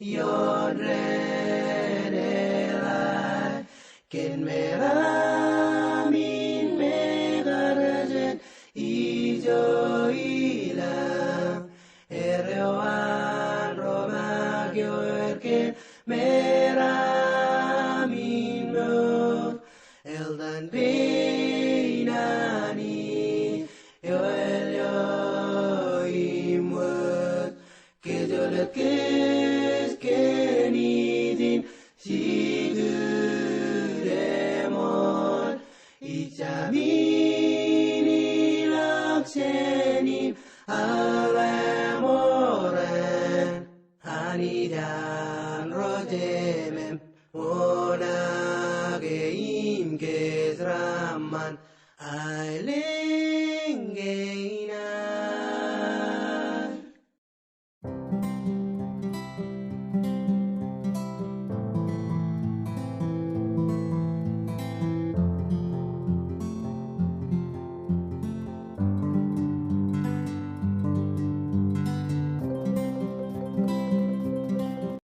Yodrenelai Ken meramin megarajen Ijoila Erewan romagyoerken meramin mo Eldan Peinani Yoel Yoimwet Kejolet Kenidin Siduremon Ichamini Laksenim Alemoren Anidan Rotemem Onageim Gezraman Ailenge